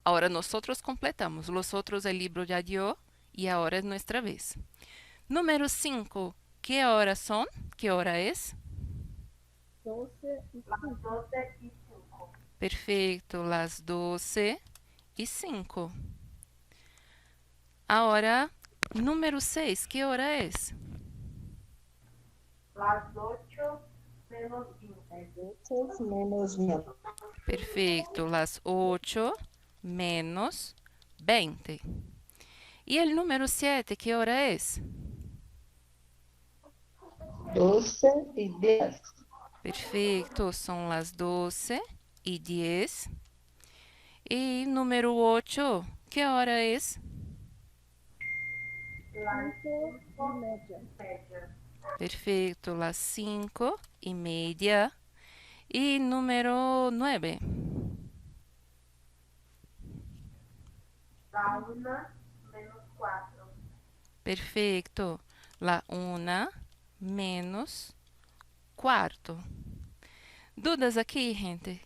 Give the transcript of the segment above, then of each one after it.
Ahora nosotros completamos. Los otros el libro ya dio y ahora es nuestra vez. Número 5. ¿Qué horas son? ¿Qué hora es? 12:05. Perfecto, las 12:05. Ahora, número 6. ¿Qué hora es? Las 8:20. Às 8 menos 20. Perfecto, las 8:20. ¿Y el número 7? ¿Qué hora es? 12:10. Perfecto, son las 12:10. Y número 8, ¿qué hora es? Las 5:30. 5:30. Perfecto, las 5:30. Y número 9. La 1:04. Perfecto, la 1:15. ¿Dudas aquí, gente?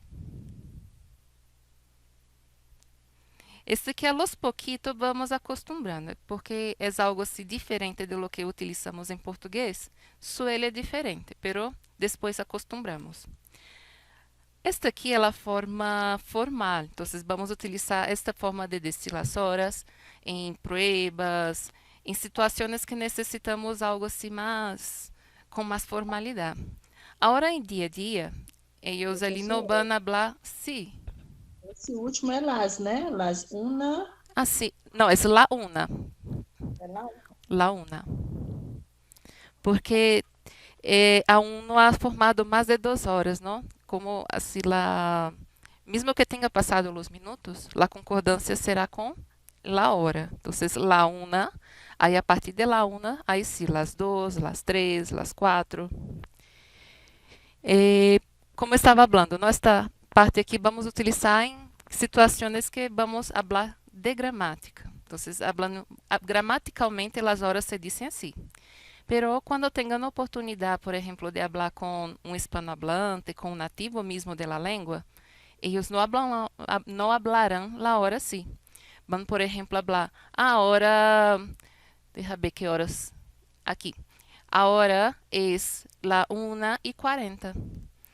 Este que a los poquitos vamos acostumbrando, porque é algo assim diferente de lo que utilizamos em português. Suele é diferente, pero depois acostumbramos. Esta aqui é a forma formal, então vamos utilizar esta forma de decir as horas em pruebas, em situações que necessitamos algo assim mais, com mais formalidade. Agora, em dia a dia, eles ali no Professor, van hablar, sí. esse último é las, né? Las una. Assim, não, é la una. É lá? La una. Porque aún no ha formado más de 2 horas, ¿no? Como así mismo que tenga pasado los minutos, la concordancia será con la hora. Entonces, la una, ahí a partir de la una, ahí sí, las dos, las tres, las cuatro. Como estaba hablando, ¿no? Esta parte aquí vamos a utilizar en situaciones que vamos a hablar de gramática. Entonces, hablando gramaticalmente, las horas se dicen así. Pero quando tenham a oportunidade, por exemplo, de falar com um hispanohablante, com um nativo mesmo da língua, eles não hablarão a hora sim. Vão, por exemplo, falar a hora, deixa ver que horas aqui. A hora é la 1:40.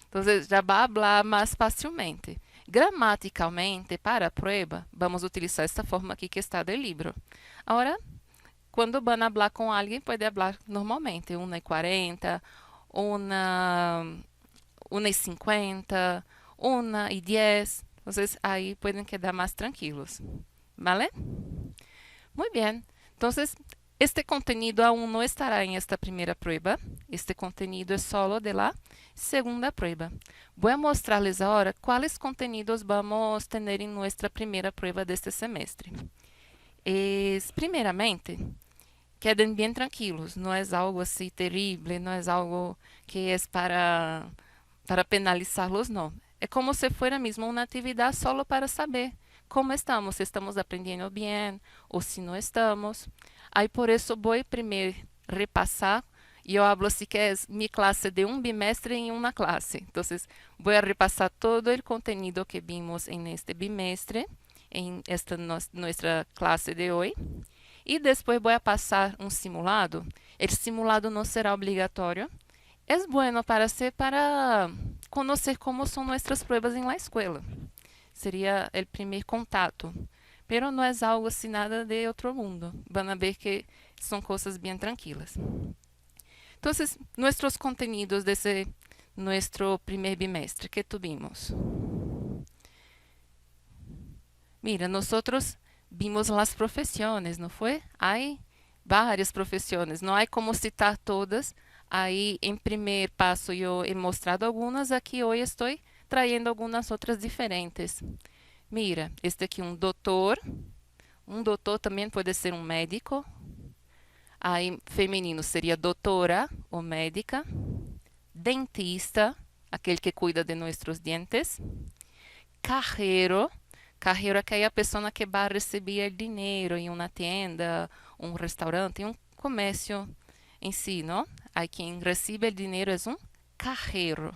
Então, já vai falar mais facilmente. Gramaticalmente, para a prova, vamos utilizar esta forma aqui que está do livro. Agora, quando van a hablar com alguém, pode hablar normalmente, 1:40, 1:50, 1:10. Entonces, ahí pueden quedar más tranquilos. ¿Vale? Muy bien. Entonces, este contenido aún no estará en esta primera prueba. Este contenido es solo de la segunda prueba. Voy a mostrarles ahora cuáles contenidos vamos a tener en nuestra primera prueba de este semestre. Primeramente, quedem bem tranquilos, não é algo assim terrível, não é algo que é para penalizá-los, não. É como se fosse mesmo uma atividade só para saber como estamos, se estamos aprendendo bem ou se não estamos. Aí por isso vou primeiro repassar e eu hablo assim que é minha classe de um bimestre em uma classe. Então, vou repassar todo o conteúdo que vimos em este bimestre, em esta nossa classe de hoje. E depois vou passar um simulado. O simulado não será obrigatório. É bueno para conhecer como são nossas provas em la escola. Seria o primeiro contato. Pero não é algo assim nada de outro mundo. Van a ver que são coisas bem tranquilas. Então, nossos contenidos desse nosso primeiro bimestre que tuvimos. Mira, nós vimos las profesiones, ¿no fue? Hay varias profesiones, no hay como citar todas. Aí, em primeiro passo, eu he mostrado algumas, aqui hoje estou trayendo algumas outras diferentes. Mira, este aqui um doutor também pode ser um médico. Aí, feminino seria doutora ou médica. Dentista, aquele que cuida de nossos dentes. Cajero, cajero é aquela pessoa que vai receber dinheiro em uma tienda, um restaurante, em um comércio em si, não? Aí quem recebe o dinheiro é um cajero.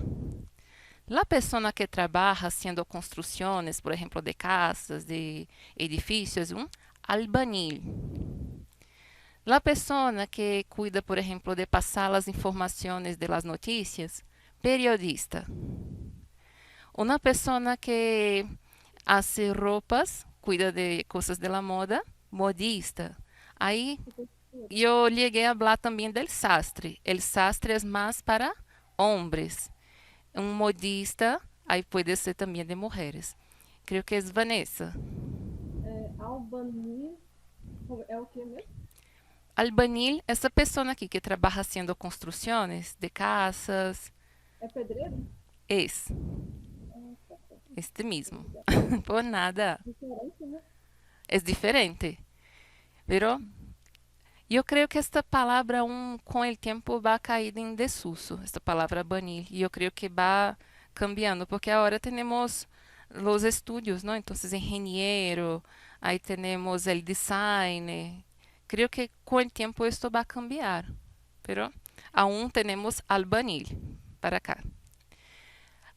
La persona que trabaja haciendo construcciones, por ejemplo, de casas, de edificios, un albañil. La persona que cuida, por ejemplo, de pasar las informaciones de las noticias, periodista. Una persona que hace ropas, cuida de cosas de la moda, modista. Aí eu llegué a hablar também del sastre. El sastre es más para hombres. Um modista, aí pode ser também de mulheres. Creio que é Vanessa. Albanir é o que mesmo? Albanil, essa pessoa aqui que trabalha haciendo construções de casas, É pedreiro? esse, este mesmo. Por nada, Diferente, né? é diferente. Virou? Eu creio que esta palavra com o tempo vai cair em desuso, esta palavra banir. E eu creio que vai cambiando, porque agora temos os estudos, não? Então, engenheiro, aí temos o design. Creio que com o tempo isto vai cambiar, pero aún temos albanil para cá.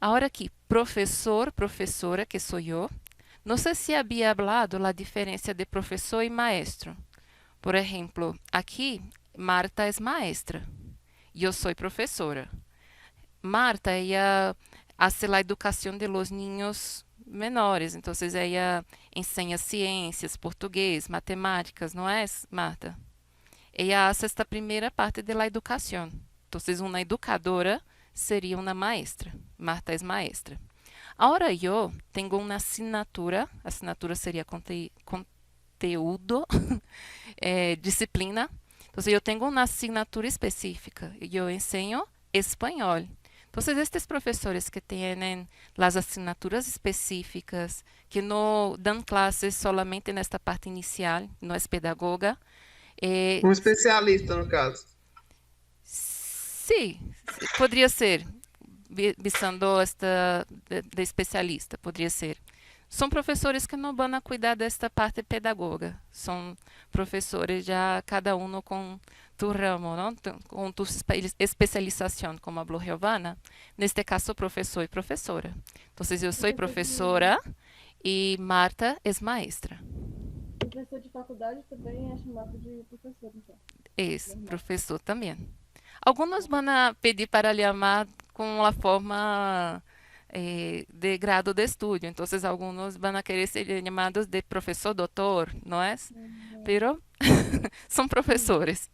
Agora aqui, professor, professora, que sou eu. Não sei se havia falado a diferença de professor e maestro. Por exemplo, aqui, Marta é maestra e eu sou professora. Marta, ella hace la educación de los niños menores, entonces ella enseña ciencias, portugués, matemáticas, ¿no es, Marta? Ella hace esta primera parte de la educación. Entonces, una educadora sería una maestra. Marta es maestra. Ahora yo tengo una asignatura sería conteúdo, disciplina. Entonces, eu tenho uma assinatura específica e eu ensino espanhol. Então, estes professores que têm as assinaturas específicas, que não dão classes solamente nesta parte inicial, não é pedagoga. Um especialista, no caso. Sim, poderia ser, visando esta de especialista, poderia ser. São professores que não vão a cuidar desta parte pedagoga. São professores já cada um com tu ramo, não? Com tu especialização, como falou Giovana. Neste caso, professor e professora. Então, eu sou professora e Marta é maestra. Professor de faculdade também é chamado de professor, então. É, professor também. Alguns vão pedir para lhe chamar com a forma de grado de estudio. Entonces, algunos van a querer ser llamados de profesor doctor, ¿no es? Pero son profesores.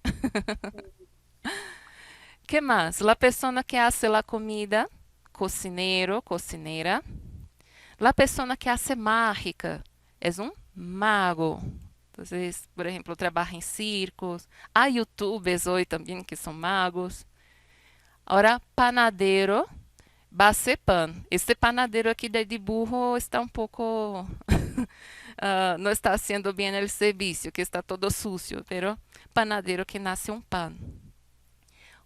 ¿Qué más? La persona que hace la comida, cocinero, cocinera. La persona que hace mágica es un mago. Entonces, por ejemplo, trabaja en circos. Hay youtubers hoy también que son magos. Ahora, panadero. Bacepan. Este panadeiro aqui de burro está um pouco... não está sendo bem o serviço, que está todo sucio, pero panadeiro que nasce um pan.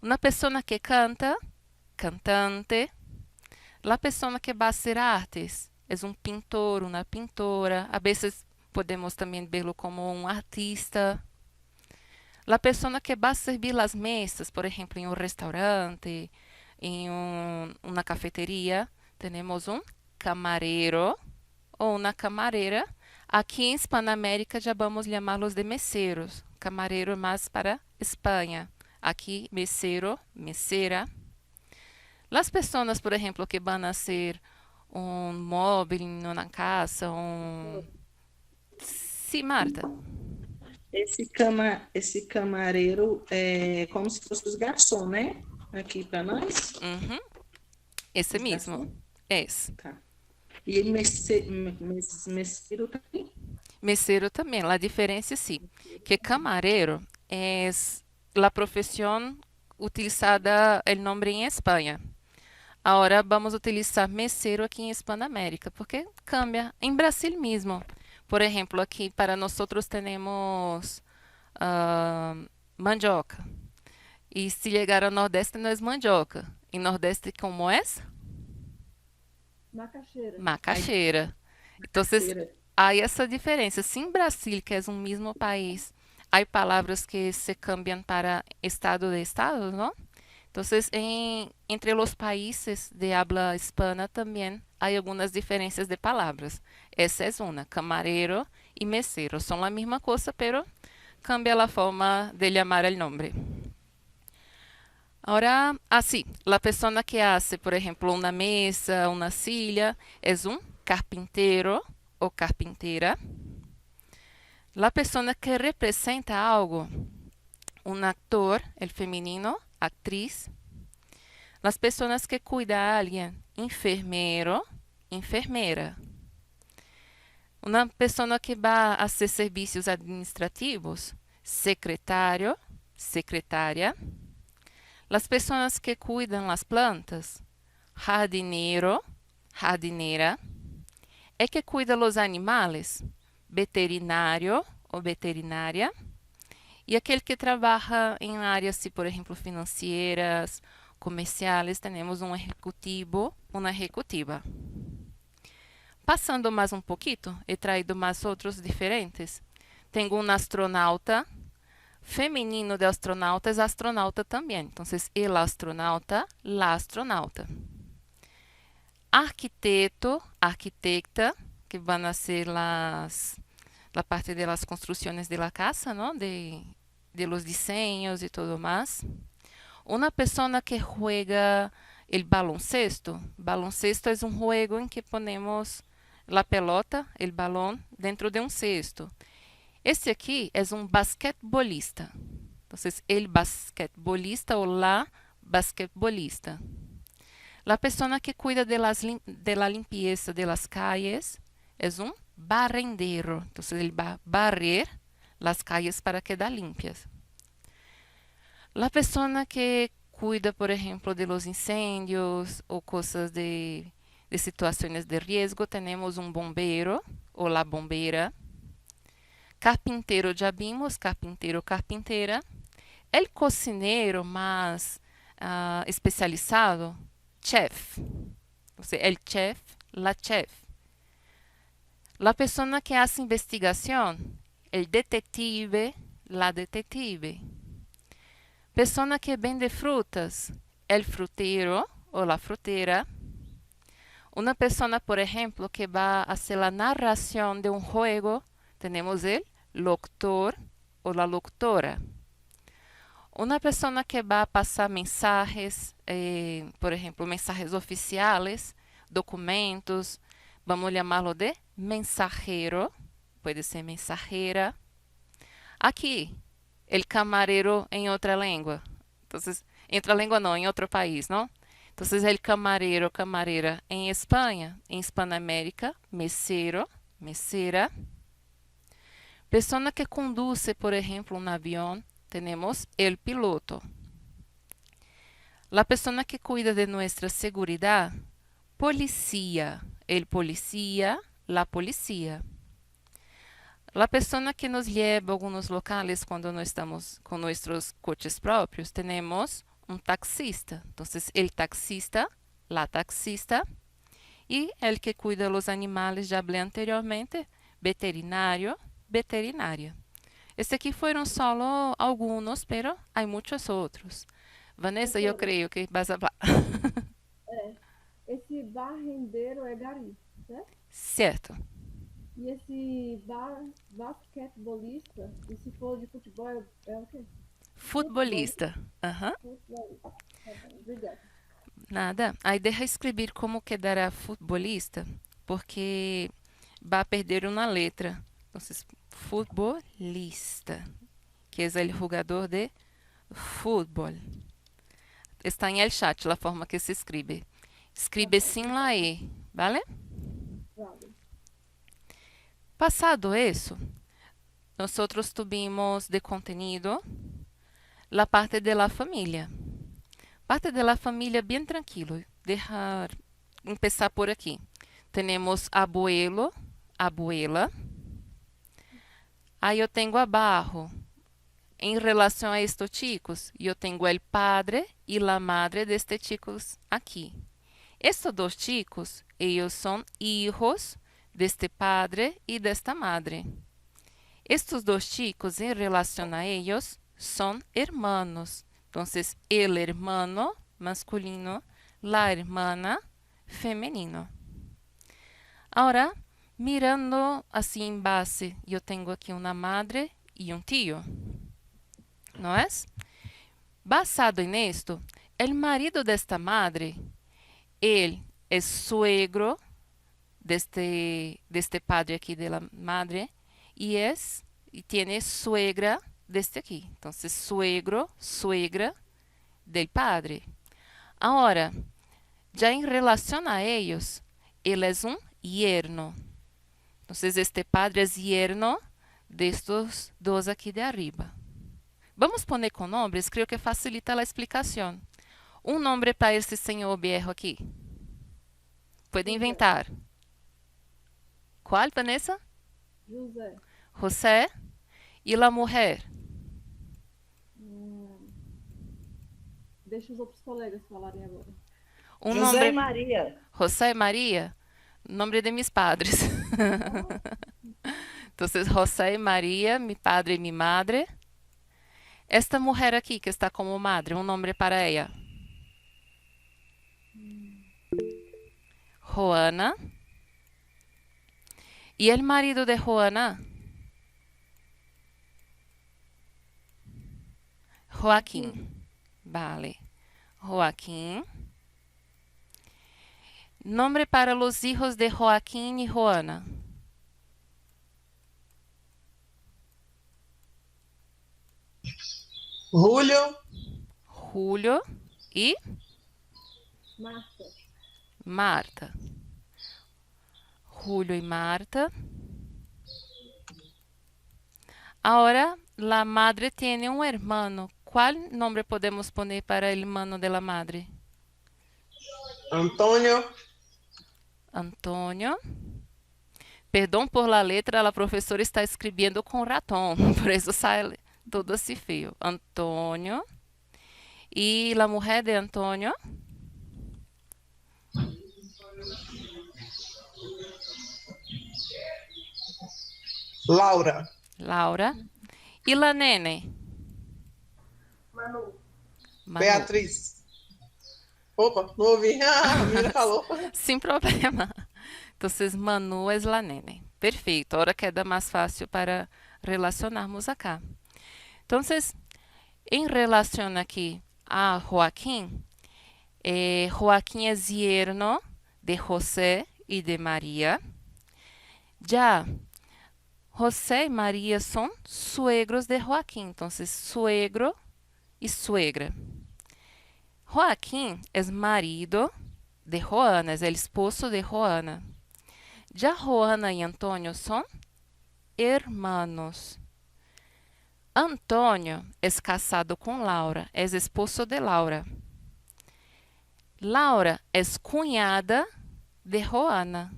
Uma pessoa que canta, cantante. La pessoa que vai fazer artes, é um pintor, uma pintora. A vezes podemos também vê-lo como um artista. La pessoa que vai servir as mesas, por exemplo, em um restaurante, em uma cafeteria, temos um camareiro ou uma camareira. Aqui em Hispanoamérica já vamos chamá-los de meseros. Camareiro é mais para Espanha. Aqui, mesero, mesera. As pessoas, por exemplo, que vão ser um móvel na casa, Sim, Marta. Esse camareiro é como se fosse os garçons, né? Aqui para nós. Uhum. Esse mesmo. Esse. Tá. E ele messeiro também? Mesero também. A diferença é sim, que camareiro é a profissão utilizada, o nome em Espanha. Agora vamos utilizar mesero aqui em Hispanoamérica, porque cambia. Em Brasil mesmo. Por exemplo, aqui para nós temos mandioca. E se chegar ao Nordeste, não é mandioca. Em Nordeste, como é? Macaxeira. Macaxeira. Então, há essa diferença. Se em Brasil, que é um mesmo país, há palavras que se cambiam para estado de estado, não? Entonces, entre los países de habla hispana también hay algunas diferencias de palabras. Esa es una, camarero y mesero. Son la misma cosa, pero cambia la forma de llamar el nombre. Ahora, así, la persona que hace, por ejemplo, una mesa, una silla, es un carpintero o carpintera. La persona que representa algo, un actor, el femenino, actriz. Las personas que cuidan a alguien, enfermero, enfermera. Una persona que va a hacer servicios administrativos, secretario, secretaria. Las personas que cuidan las plantas, jardinero, jardinera. El que cuida los animales, veterinario o veterinaria. Y aquel que trabaja en áreas, si por ejemplo financieras, comerciales, tenemos un ejecutivo, una ejecutiva. Passando mais um pouquinho, he traído mais outros diferentes. Tenho um astronauta, feminino de astronauta é astronauta também. Então, el astronauta, la astronauta. Arquiteto, arquitecta, que van a ser la parte de las construcciones de la casa, ¿no? De los diseños y todo más. Una persona que juega el baloncesto. Baloncesto es un juego en que ponemos la pelota, el balón, dentro de un cesto. Este aquí es un basquetbolista. Entonces, el basquetbolista o la basquetbolista. La persona que cuida de la limpieza de las calles es un barrendero. Entonces, él va a barrer las calles para quedar limpias. La persona que cuida, por ejemplo, de los incendios o cosas de situaciones de riesgo, tenemos un bombero o la bombera. Carpintero ya vimos, carpintero, carpintera. El cocinero más especializado, chef. O sea, el chef, la chef. La persona que hace investigación, el detective, la detective. Persona que vende frutas, el frutero o la frutera. Una persona, por ejemplo, que va a hacer la narración de un juego, tenemos el locutor o la locutora. Una persona que va a pasar mensajes, por ejemplo, mensajes oficiales, documentos, vamos a llamarlo de mensajero, puede ser mensajera. Aquí, el camarero en otra lengua. Entonces, en otra lengua no, en otro país, ¿no? Entonces, el camarero, camarera en España, en Hispanoamérica, mesero, mesera. Persona que conduce, por ejemplo, un avión, tenemos el piloto. La persona que cuida de nuestra seguridad, policía, el policía, la policía. La persona que nos lleva a algunos locales cuando no estamos con nuestros coches propios, tenemos un taxista. Entonces, el taxista, la taxista. Y el que cuida los animales, ya hablé anteriormente, veterinario, veterinaria. Este aqui foram só alguns, pero há muitos outros. Vanessa, eu creio que vas a falar. Esse barrendeiro é gari, certo? Certo. E esse basquetebolista, e se for de futebol, é o quê? Futebolista. Futebolista. Tá bom, obrigada. Nada. Aí deixa escrever como quedará futebolista, porque vai perder uma letra. Então, futbolista, que é o jogador de futebol. Está em el chat a forma que se escreve. Escribe sin la E, ¿vale? Vale. Pasado eso, nosotros tuvimos de contenido la parte de la familia. Parte de la familia bien tranquilo. Dejar empezar por aquí. Tenemos abuelo, abuela. Aí eu tenho abaixo, em relação a estes chicos, eu tenho o padre e a madre destes chicos aqui. Estes dois chicos, eles são hijos deste padre e desta madre. Estes dois chicos, em relação a eles, são hermanos. Entonces, el hermano, masculino, la hermana, femenino. Ahora, mirando así en base, yo tengo aquí una madre y un tío, ¿no es? Basado en esto, el marido de esta madre, él es suegro de este padre aquí de la madre y tiene suegra desde aquí. Entonces, suegro, suegra del padre. Ahora, ya en relación a ellos, él es un yerno. Entonces, este padre es yerno de estos dos aquí de arriba. Vamos poner con nombres, creo que facilita la explicación. Un nombre para este señor viejo aquí. Puede inventar. ¿Cuál, Vanessa? José. José. E la mulher? Deixa os outros colegas falarem agora. Um José nome... e Maria. José Maria? Nome de mis padres. Entonces, José y María, mi padre y mi madre. Esta mujer aquí que está como madre, un nombre para ella. Joana. ¿Y el marido de Joana? Joaquín. Vale. Joaquín. Nombre para los hijos de Joaquín y Joana. Julio. Julio y Marta. Marta. Julio y Marta. Ahora, la madre tiene un hermano. ¿Cuál nombre podemos poner para el hermano de la madre? Antônio. Antônio. Perdão por la letra, a professora está escrevendo com ratão, por isso sai todo assim feio. Antônio. E a mulher de Antônio? Laura. Laura. E la nene? Manu. Manu. Beatriz. Opa, não ouvi. Ah, a menina falou. Sem problema. Então, Manu é la nene. Perfeito. Agora queda mais fácil para relacionarmos acá. Então, em relação aqui a Joaquim, Joaquim é yerno de José e de Maria. Já José e Maria são suegros de Joaquim. Então, suegro e suegra. Joaquim é marido de Joana, é o esposo de Joana. Já Joana e Antônio são hermanos. Antônio é casado com Laura, é esposo de Laura. Laura é cunhada de Joana,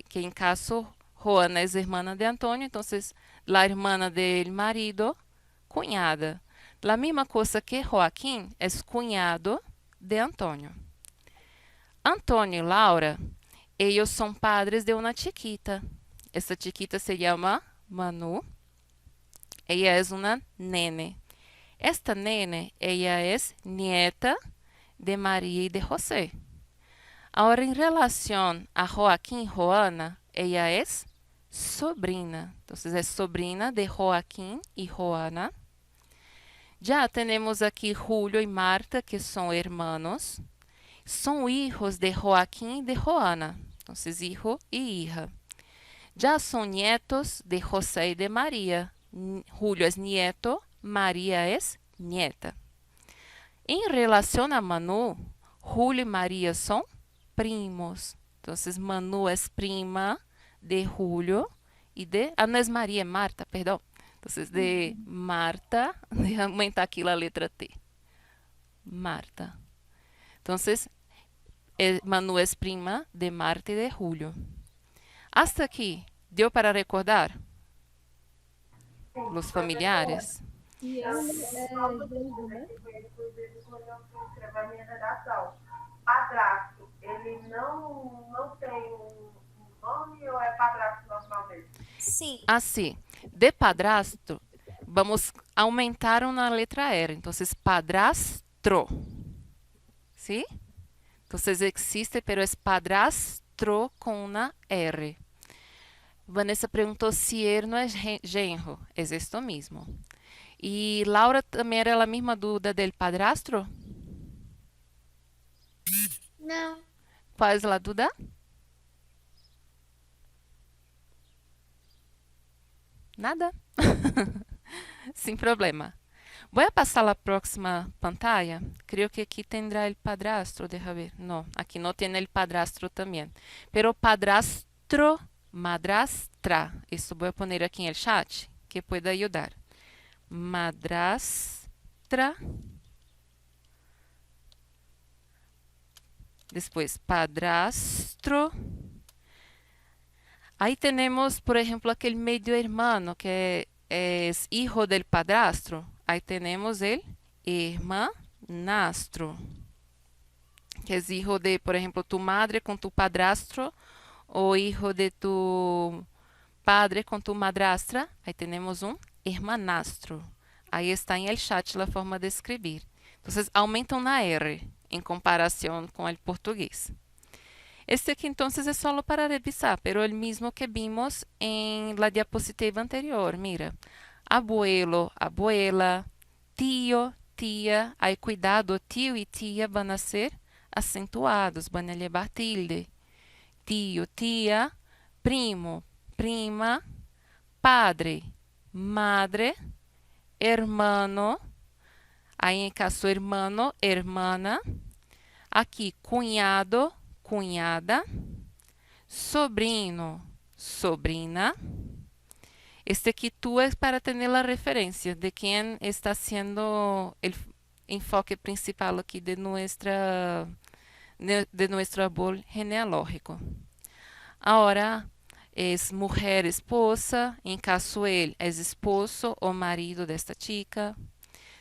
que em caso Joana é irmã de Antônio, então a irmã del marido, cunhada. La mesma coisa que Joaquim é cunhado de Antônio. Antônio e Laura, eles são padres de uma chiquita. Essa chiquita se chama Manu. Ella é uma nene. Esta nene, ella é nieta de Maria e de José. Agora, em relação a Joaquim e Joana, ella é sobrina. Então, é sobrina de Joaquim e Joana. Já temos aqui Julio e Marta, que são hermanos. São hijos de Joaquim e de Joana. Então, hijo e hija. Já são nietos de José e de Maria. Julio é nieto, Maria é nieta. Em relação a Manu, Julio e Maria são primos. Então, Manu é prima de Julio e de... Ah, não é Maria, é Marta, perdão. Então, de Marta, deixa eu aumentar aqui a letra T. Marta. Então, Manu é prima de Marta e de Julio. Hasta aqui, deu para recordar? Os familiares? E ele é gênero, né? Inclusive, quando eu fui escrever a minha redação, padrasto, ele não tem um nome ou é padrasto normalmente? Sim. Assim, de padrasto, vamos aumentar una letra R. Entonces, padrastro. ¿Sí? Entonces existe, pero es padrastro con una R. Vanessa preguntou se yerno é genro. É esto mismo. E Laura também era a mesma dúvida del padrastro? No. Qual é a dúvida? Nada? Sem problema. Voy a pasar a próxima pantalla. Creo que aquí tendrá el padrastro. Deja ver. No, aquí no tiene el padrastro también. Pero padrastro, madrastra. Esto voy a poner aquí en el chat, que puede ayudar. Madrastra. Después, padrastro. Ahí tenemos, por ejemplo, aquel medio hermano que es hijo del padrastro. Ahí tenemos el hermanastro, que es hijo de, por ejemplo, tu madre con tu padrastro o hijo de tu padre con tu madrastra. Ahí tenemos un hermanastro. Ahí está en el chat la forma de escribir. Entonces, aumenta una R en comparación con el portugués. Este aquí entonces es solo para revisar, pero el mismo que vimos en la diapositiva anterior. Mira, abuelo, abuela, tío, tía. Aí cuidado, tio e tia van a ser acentuados, van a llevar tilde. Tio, tia, primo, prima, padre, madre, hermano. Aí em caso hermano, hermana. Aqui cunhado, cunhada, sobrino, sobrina. Este aquí tú es para tener la referencia de quién está siendo el enfoque principal aquí de nuestro árbol genealógico. Ahora es mujer, esposa, en caso él es esposo o marido de esta chica.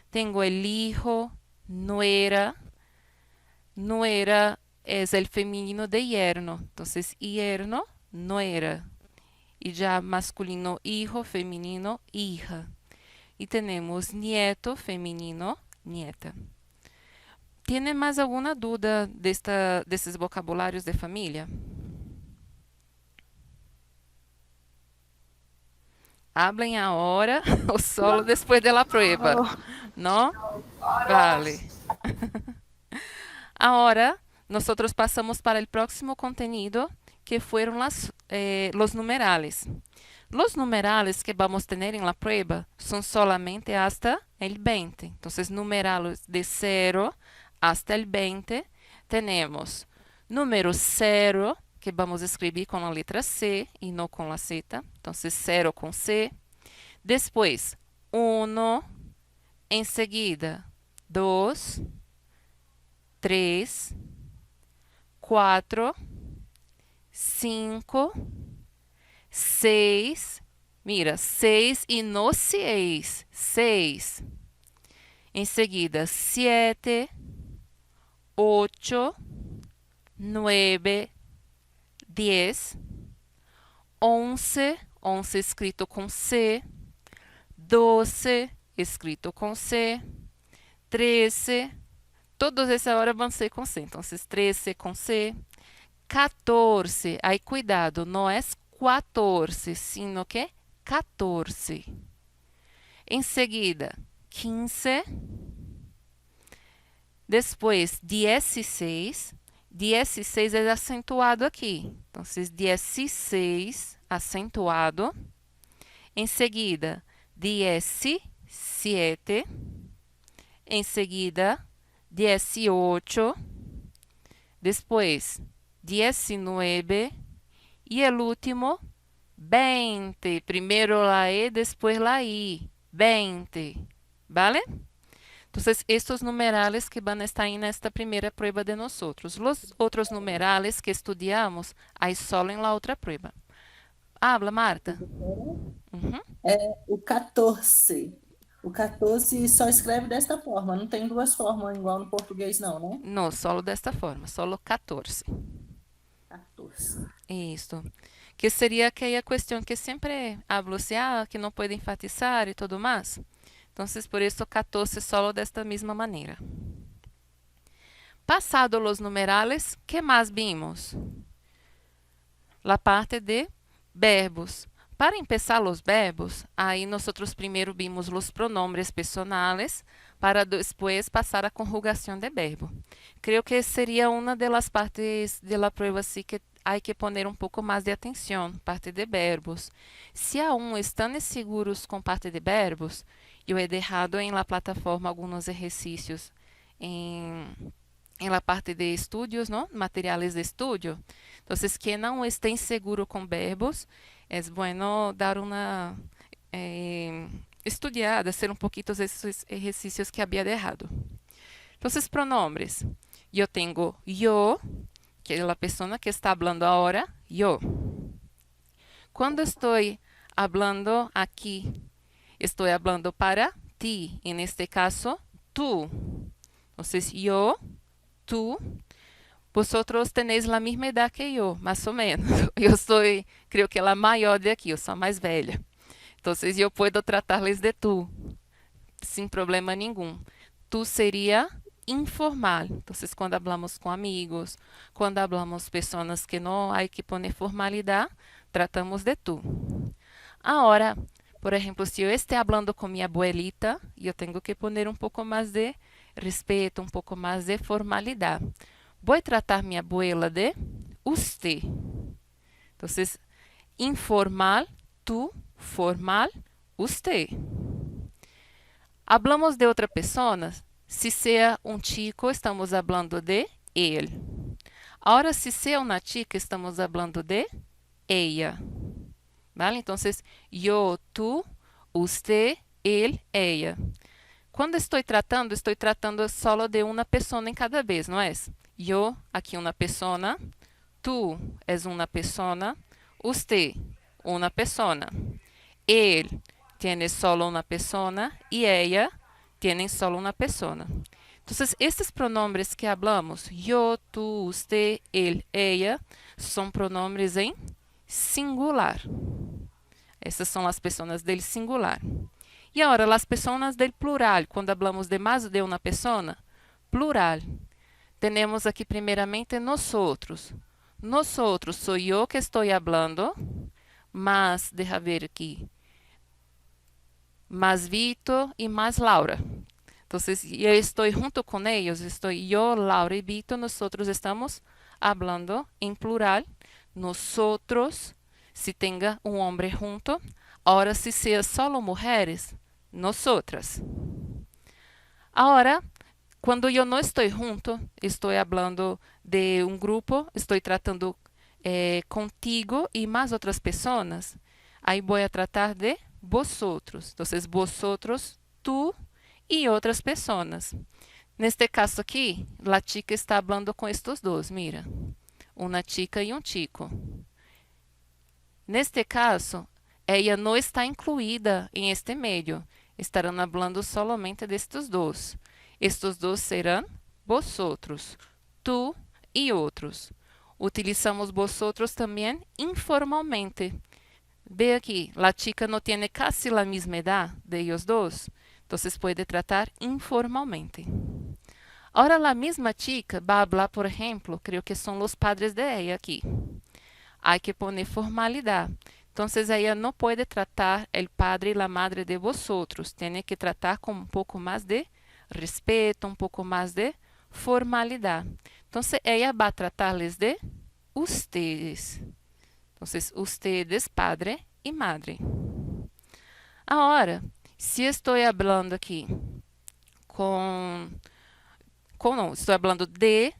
Tengo el hijo, nuera. Nuera es el femenino de yerno. Entonces, yerno, nuera. Y ya masculino, hijo, femenino, hija. Y tenemos nieto, femenino, nieta. ¿Tiene más alguna duda de estos vocabularios de familia? Hablen ahora o solo después de la prueba. ¿No? Vale. Ahora, nosotros pasamos para el próximo contenido, que fueron los numerales. Los numerales que vamos a tener en la prueba son solamente hasta el 20. Entonces, numerales de 0 hasta el 20. Tenemos número 0, que vamos a escribir con la letra C y no con la Z. Entonces, 0 con C. Después, 1. Enseguida, 2, 3, 4, 5, 6. Mira, 6 y no 6. 6. Enseguida, 7, 8, 9, 10, 11. 11 escrito con C. 12 escrito con C. 13. Todos essa hora vão ser com C. Então, 13 com C. 14. Aí, cuidado, não é 14, sino que 14. Em seguida, 15. Depois, 16. 16 é acentuado aqui. Então, 16 acentuado. Em seguida, 17. Em seguida, 18, después 19 y el último 20. Primero la E, después la I. 20. ¿Vale? Entonces, estos numerales que van a estar en esta primera prueba de nosotros. Los otros numerales que estudiamos, hay solo en la otra prueba. Habla, Marta. Uhum. O 14. O 14 só escreve desta forma, não tem duas formas igual no português, não, né? No, solo desta forma, solo 14. 14. Isso. que seria aquela questão que sempre hablo, assim, que não pode enfatizar e tudo mais. Então, por isso, 14 solo desta mesma maneira. Passado los numerales, que mais vimos? La parte de verbos. Para empezar os verbos, aí nós primeiro vimos os pronombres personales, para depois passar a conjugação de verbo. Creio que seria uma das partes da prova assim, que há que poner um pouco mais de atenção, parte de verbos. Se aún estão inseguros com parte de verbos, eu he dejado em la plataforma alguns exercícios em la parte de estudios, ¿no? Materiales de estudio. Entonces, quien no esté inseguro con verbos, es bueno dar una estudiada, hacer un poquito esos ejercicios que había dejado. Entonces, pronombres. Yo tengo yo, que es la persona que está hablando ahora, yo. Cuando estoy hablando aquí, estoy hablando para ti. En este caso, tú. Entonces, yo, tú, vosotros tenéis la misma edad que yo, más o menos. Eu sou, creo que la maior de aqui, eu sou a mais velha. Então, eu posso tratar-les de tu, sem problema nenhum. Tu seria informal. Então, quando hablamos com amigos, quando hablamos pessoas que não há que poner formalidade, tratamos de tu. Agora, por exemplo, se eu estiver falando com minha abuelita, eu tenho que poner um pouco mais de respeito, um pouco mais de formalidade. Vou tratar minha abuela de usted. Então, informal, tu, formal, usted. Hablamos de outra pessoa, se seja um chico, estamos falando de ele. Agora, se seja uma chica, estamos falando de ella. ¿Vale? Então, eu, tu, usted, ele, ella. Quando estou tratando só de uma pessoa em cada vez, não é? Eu, aqui uma pessoa, tu és uma pessoa, usted, uma pessoa. Ele tem só uma pessoa e ella tem só uma pessoa. Então, esses pronombres que hablamos, eu, tu, usted, ele, ella, são pronombres em singular. Essas são as pessoas del singular. E agora, as pessoas del plural, quando hablamos de mais de uma pessoa, plural. Temos aqui primeiramente nosotros. Nosotros, sou eu que estou falando, mas, deixa ver aqui, mais Vitor e mais Laura. Então, eu estou junto com eles, estou eu, Laura e Vitor, nosotros estamos falando em plural. Nosotros, se tenha um homem junto. Agora, se seja solo mulheres, nosotras. Agora, quando eu não estou junto, estou falando de um grupo, estou tratando contigo e mais outras pessoas, aí vou tratar de vosotros. Então, vosotros, tu e outras pessoas. Neste caso aqui, a chica está falando com estes dois, mira. Uma chica e um chico. Neste caso, ela não está incluída em este meio. Estarão falando solamente destes dois. Estes dois serão vosotros, tu e outros. Utilizamos vosotros também informalmente. Ve aqui, a chica não tem casi a mesma idade de ellos dois, então pode tratar informalmente. Agora, a mesma chica vai falar, por exemplo, creio que são os padres de ella aqui. Há que poner formalidade. Então, ella não pode tratar o padre e a madre de vosotros. Tem que tratar com um pouco mais de respeito, um pouco mais de formalidade. Então, ella vai tratar-les de ustedes. Então, ustedes, padre e madre. Agora, se estou falando aqui estou falando de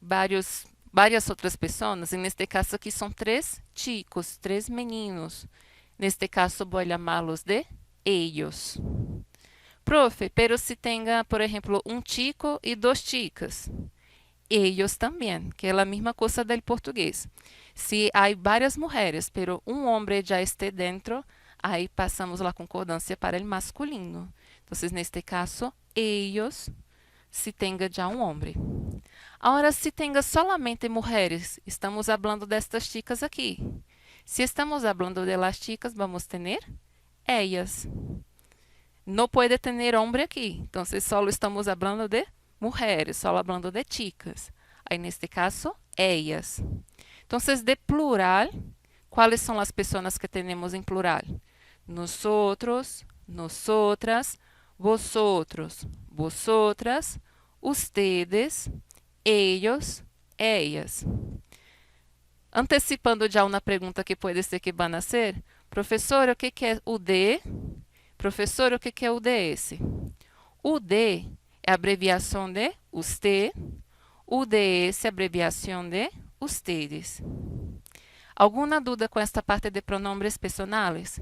várias outras pessoas, e neste caso aqui são 3 chicos, 3 meninos. Neste caso, vou chamá-los de ellos. Profe, pero se tenha, por exemplo, um chico e 2 chicas. Ellos também, que é a mesma coisa do português. Se há várias mulheres, pero um homem já esteja dentro, aí passamos a concordância para o masculino. Então, neste caso, ellos, se tenha já um homem. Agora, se tenha solamente mulheres, estamos falando destas chicas aqui. Si estamos hablando de las chicas, vamos a tener ellas. No puede tener hombre aquí, entonces solo estamos hablando de mujeres, solo hablando de chicas. Aí, neste caso, ellas. Entonces, de plural, ¿cuáles son las personas que tenemos en plural? Nosotros, nosotras, vosotros, vosotras, ustedes, ellos, ellas. Antecipando já uma pergunta que pode ser que vá nascer, professora, o que é o D? Professora, o que é o DS? O D é a abreviação de usted, o DS é a abreviação de ustedes. Alguma dúvida com esta parte de pronombres personais?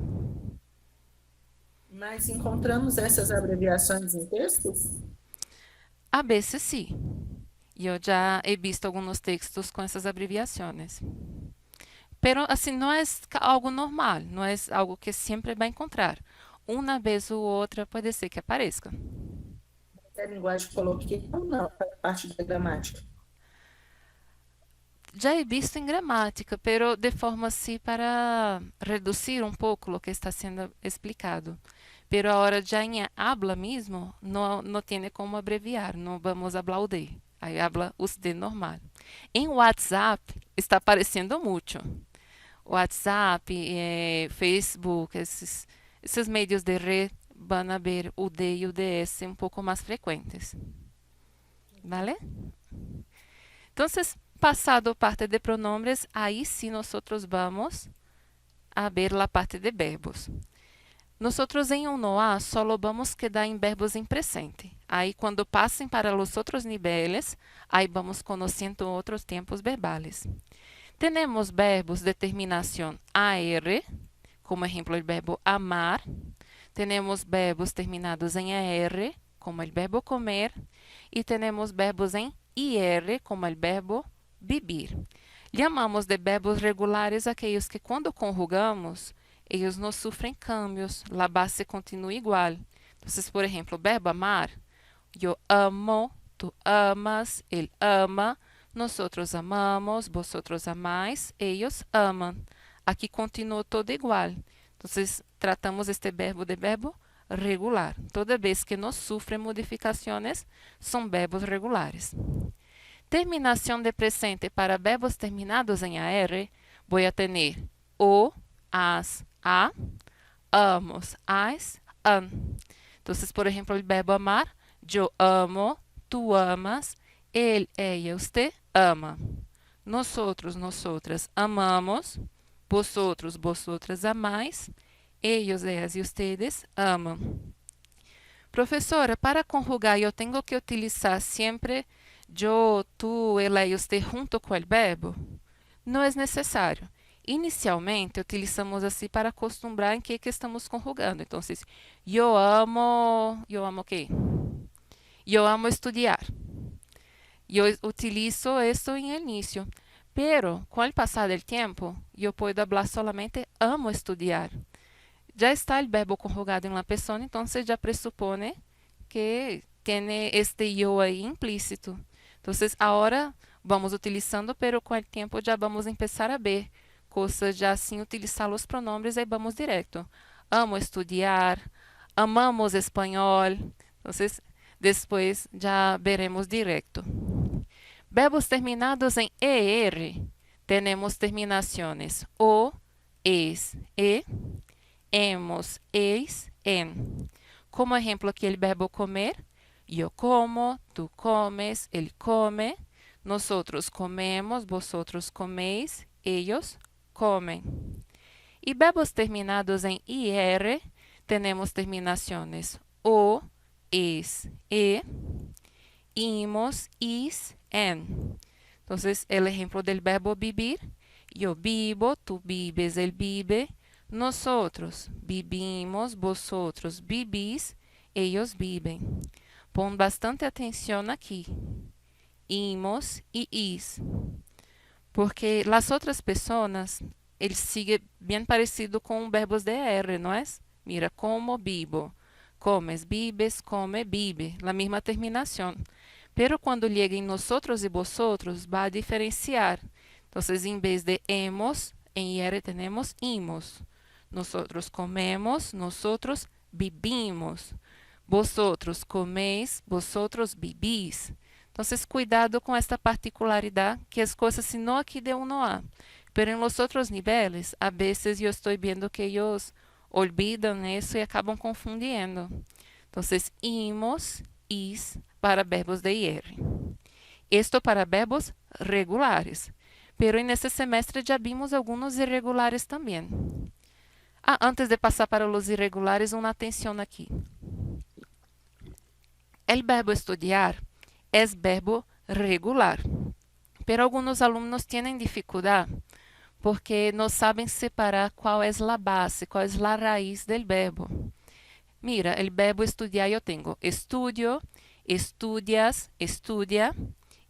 Mas encontramos essas abreviações em textos? A veces sim. Eu já he visto alguns textos com essas abreviações. Pero assim, não é algo normal, não é algo que sempre vai encontrar. Uma vez ou outra pode ser que apareça. É linguagem coloquial, não, faz parte da gramática. Já he visto em gramática, pero de forma assim para reduzir um pouco o que está sendo explicado. Pero ahora já em habla mesmo, não tem como abreviar, não vamos hablar o de. Aí habla usted normal. Em WhatsApp está aparecendo muito. WhatsApp, Facebook, esses meios de rede vão a ver o D e o DS um pouco mais frequentes. ¿Vale? Entonces, passado a parte de pronombres, aí sim nós vamos a ver a parte de verbos. Nosotros em um a solo vamos quedar em verbos em presente. Aí, quando passem para os outros níveis, aí vamos conhecendo outros tempos verbais. Temos verbos de terminação AR, como exemplo, o verbo amar. Temos verbos terminados em AR, como o verbo comer. E temos verbos em IR, como o verbo vivir. Chamamos de verbos regulares aqueles que, quando conjugamos, eles não sofrem cambios, a base continua igual. Então, por exemplo, o verbo amar, eu amo, tu amas, ele ama, nós amamos, vosotros amais, eles amam. Aqui continua todo igual. Então, tratamos este verbo de verbo regular. Toda vez que não sofre modificações, são verbos regulares. Terminação de presente para verbos terminados em AR, vou ter o, as, a, amos, as, an. Então, por exemplo, o verbo amar, eu amo, tu amas, ele, ella, usted ama. Nosotros, nosotras amamos, vosotros, vosotras amais, ellos, ellas e ustedes amam. Professora, para conjugar, eu tenho que utilizar sempre eu, tu, ela e usted junto com o verbo? Não é necessário. Inicialmente, utilizamos assim para acostumbrar em que estamos conjugando. Então, eu amo o quê? Eu amo estudar. Eu utilizo isso em início. Pero, com o passar do tempo, eu posso falar solamente amo estudar. Já está o verbo conjugado em uma pessoa, então já pressupone que tem este eu aí implícito. Então, agora vamos utilizando, pero com o tempo já vamos começar a ver coisas já assim utilizar os pronombres e vamos direto. Amo estudar, amamos espanhol. Então, depois já veremos direto. Verbos terminados em ER, temos terminações o, es, e, hemos, eis, en. Como exemplo aqui, o verbo comer, eu como, tu comes, ele come, nosotros comemos, vosotros comeis, ellos comem. E verbos terminados em IR, temos terminações o, es, e, imos, is, en. Então, o exemplo do verbo vivir, eu vivo, tu vives, ele vive, nosotros vivimos, vosotros vivís, ellos viven. Põe bastante atenção aqui. Imos e is. Porque as outras pessoas, eles siguen bem parecido com verbos de R, não é? Mira, como vivo. Comes, vives, come, vive. A mesma terminação. Pero quando chega em nosotros e vosotros, vai diferenciar. Então, em vez de hemos, En IR tenemos imos. Nosotros comemos, nosotros vivimos. Vosotros coméis, vosotros vivís. Entonces, cuidado com esta particularidade, que as coisas, se não aqui de uno há. Pero em los outros niveles, a veces eu estou vendo que eles olvidam isso e acabam confundindo. Entonces, imos, is, para verbos de IR. Esto para verbos regulares. Pero nesse semestre já vimos alguns irregulares também. Antes de passar para os irregulares, uma atenção aqui. O verbo estudiar é verbo regular. Pero alguns alunos têm dificuldade porque não sabem separar qual é a base, qual é a raiz do verbo. Mira, o verbo estudiar eu tenho estudio, estudias, estudia,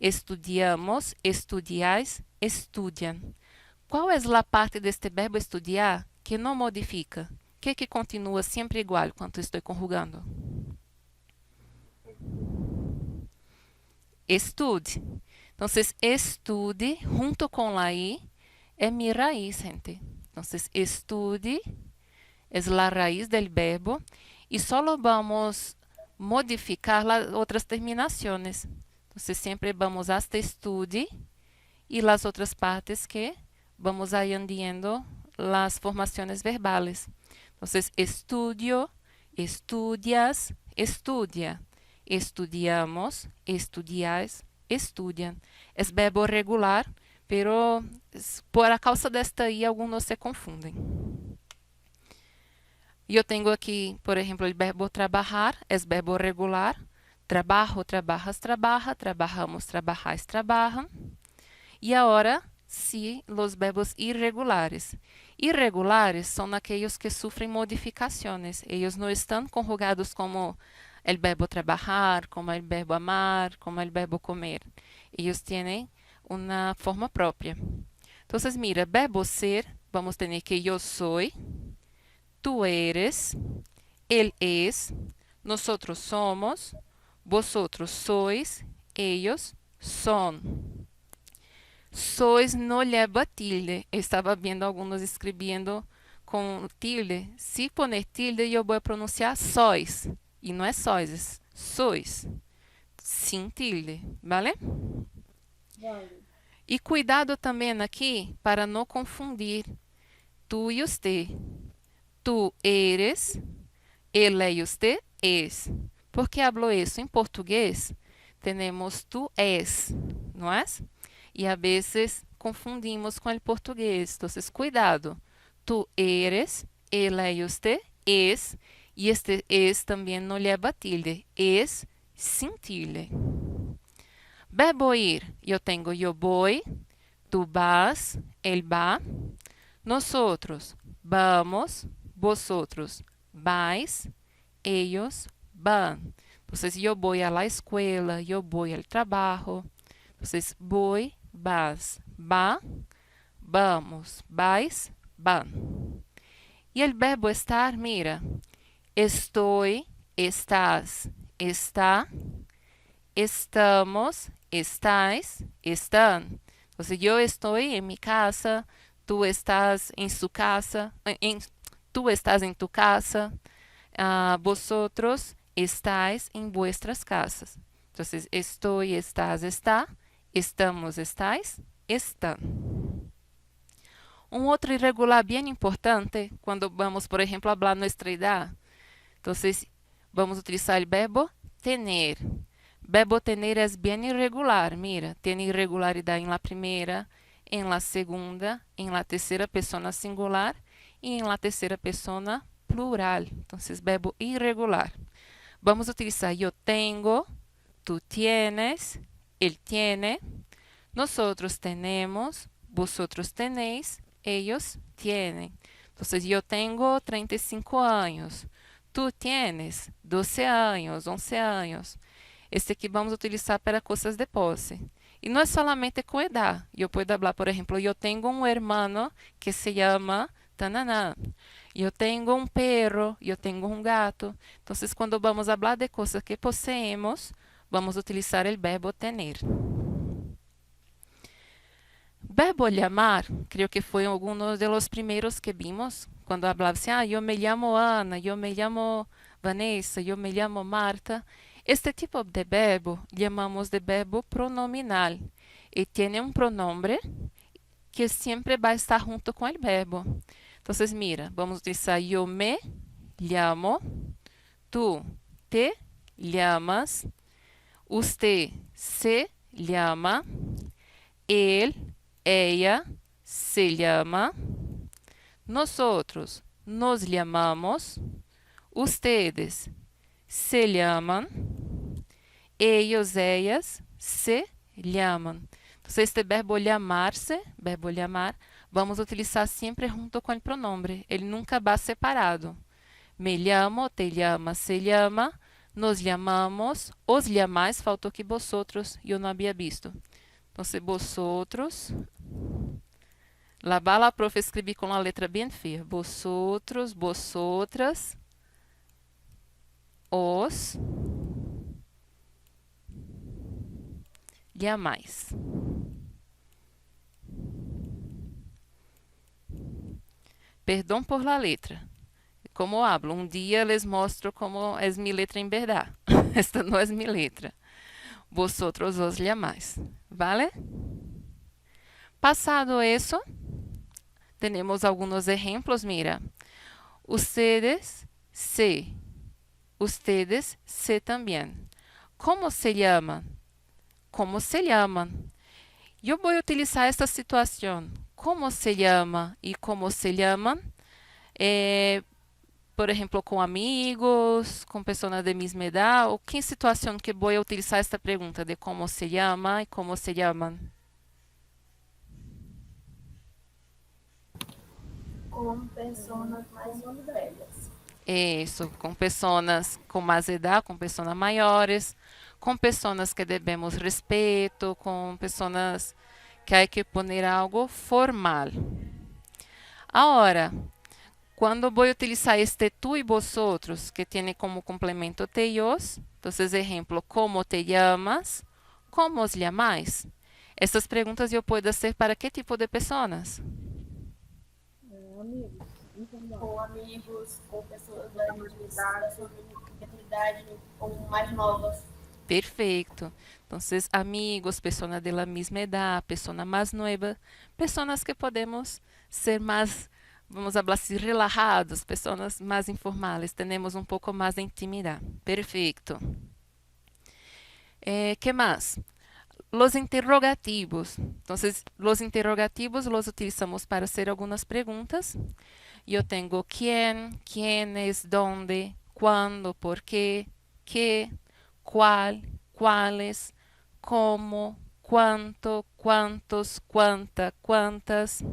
estudiamos, estudiais, estudiam. Qual é a parte deste verbo estudiar que não modifica? Que continua sempre igual quando estou conjugando? Estude. Então, estude junto com a I é minha raiz, gente. Então, estude é a raiz do verbo e só vamos modificar as outras terminações. Então, sempre vamos hasta estude e as outras partes que vamos añadiendo as formações verbales. Então, estudio, estudias, estudia. Estudiamos, estudiais, estudiam. É verbo regular, pero por a causa desta I, alguns se confundem. Eu tenho aqui, por exemplo, o verbo trabalhar, é verbo regular. Trabajo, trabajas, trabaja, trabajamos, trabajais, trabajan. E agora, sí, os verbos irregulares. Irregulares são aqueles que sofrem modificações. Eles não estão conjugados como el verbo trabajar, como el verbo amar, como el verbo comer. Ellos tienen una forma propia. Entonces, mira, verbo ser, vamos tener que yo soy, tú eres, él es, nosotros somos, vosotros sois, ellos son. Sois no lleva tilde. Estaba viendo algunos escribiendo con tilde. Si poner tilde, yo voy a pronunciar sois. E não é sois, é sois. Sem tilde, vale? Vale. E cuidado também aqui para não confundir tu e usted. Tu eres, ele e usted es. Por que hablo isso? Em português, temos tu és, não é? E a vezes confundimos com o português. Então, cuidado. Tu eres, ele e usted es. E este es também não leva tilde. Es sem tilde. Verbo ir. Eu tenho eu vou, tu vas, él va. Nosotros vamos, vosotros vais, ellos van. Então, eu vou à la escuela, eu vou ao trabalho. Então, vou, vas, va, vamos, vais, van. E o verbo estar, mira. Estoy, estás, está, estamos, estáis, están. Entonces, yo estoy en mi casa, tú estás en su casa, tú estás en tu casa, vosotros estáis en vuestras casas. Entonces, estoy, estás, está, estamos, estáis, están. Um outro irregular bem importante, quando vamos, por exemplo, falar nossa idade. Então, vamos utilizar o verbo tener. Verbo tener é bem irregular. Mira, tem irregularidade em la primeira, em la segunda, em la terceira pessoa singular e em la terceira pessoa plural. Então, verbo irregular. Vamos utilizar eu tenho, tú tienes, él tiene, nosotros tenemos, vosotros tenéis, ellos tienen. Entonces, yo tengo 35 años. Tú tienes 12 años, 11 años. Este aqui vamos utilizar para coisas de posse. E não é solamente com edad. Eu posso falar, por exemplo, eu tenho um hermano que se chama tananã. Eu tenho um perro, eu tenho um gato. Então, quando vamos falar de coisas que possuímos, vamos utilizar o verbo tener. Verbo llamar, creo que fue uno de los primeros que vimos, cuando hablaba así, yo me llamo Ana, yo me llamo Vanessa, yo me llamo Marta. Este tipo de verbo llamamos de verbo pronominal y tiene un pronombre que siempre va a estar junto con el verbo. Entonces, mira, vamos a utilizar yo me llamo, tú te llamas, usted se llama, él, ella se llama, nosotros nos llamamos, ustedes se llaman, ellos, ellas se llaman. Entonces, este verbo llamarse, verbo llamar, vamos a utilizar siempre junto con el pronombre. Él nunca va separado. Me llamo, te llamas, se llama, nos llamamos, os llamáis, faltou aqui vosotros, eu não havia visto. Entonces, vosotros, lá vai a profe escrevi com a letra bem feia. Vosotros, vosotras, os llamais. Perdão por la letra. Como hablo, um dia les mostro como é minha letra em verdade. Esta não é minha letra. Vosotros os llamais. ¿Vale? Pasado eso, tenemos algunos ejemplos. Mira, ustedes se también. ¿Cómo se llaman? ¿Cómo se llaman? Yo voy a utilizar esta situación. ¿Cómo se llama y cómo se llaman? Por exemplo, com amigos, com pessoas de mesma idade, ou que situação que vou utilizar esta pergunta de como se chama e como se chamam? Com pessoas mais velhas. Isso, com pessoas com mais idade, com pessoas maiores, com pessoas que devemos respeito, com pessoas que há que poner algo formal. Agora, quando vou utilizar este tu e vosotros, que tem como complemento te e os, então, exemplo, como te llamas, como os llamais? Essas perguntas eu posso fazer para que tipo de pessoas? Amigos. Com amigos, com pessoas da idade ou mais novas. Perfeito. Então, amigos, pessoas da mesma idade, pessoa mais nova, pessoas que podemos ser mais, vamos falar assim, relajados, pessoas mais informais, temos um pouco mais de intimidade. Perfeito. Que mais? Los interrogativos. Então, los interrogativos los utilizamos para hacer algumas perguntas. Eu tenho quién, quiénes, dónde, cuándo, por qué, qué, cuál, cuáles, cómo, cuánto, cuántos, cuánta, cuántas.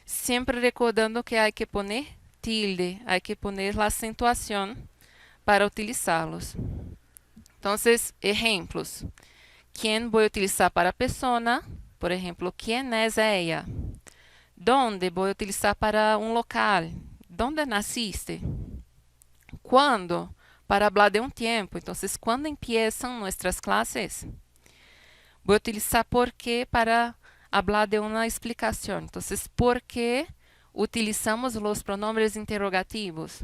Sempre recordando que há que poner tilde, há que poner a acentuação para utilizá-los. Então, exemplos. ¿Quién voy a utilizar para persona? Por ejemplo, ¿quién es ella? ¿Dónde voy a utilizar para un local? ¿Dónde naciste? ¿Cuándo? Para hablar de un tiempo. Entonces, ¿cuándo empiezan nuestras clases? Voy a utilizar por qué para hablar de una explicación. Entonces, ¿por qué utilizamos los pronombres interrogativos?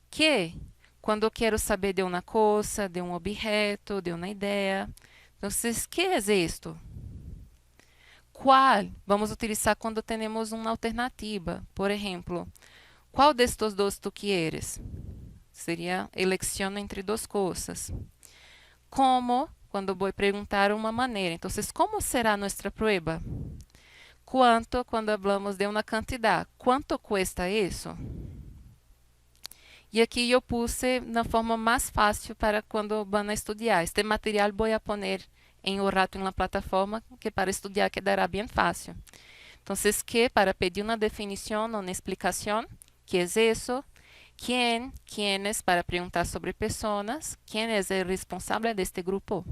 ¿Qué? Quando quero saber de uma coisa, de um objeto, de uma ideia. Então, ¿qué es esto? ¿Cuál? Vamos utilizar quando temos uma alternativa. Por exemplo, qual destes dois tu quieres? Seria eleição entre duas coisas. Como? Quando vou perguntar uma maneira. Então, como será nossa prueba? Quanto? Quando falamos de uma quantidade. Quanto custa isso? E aqui eu puse na forma mais fácil para quando vão estudar. Este material vou a poner em um rato na plataforma, que para estudar quedará bem fácil. Então, que para pedir uma definição ou uma explicação, que é isso? Quem, quiénes para perguntar sobre pessoas, quem é o responsável deste grupo?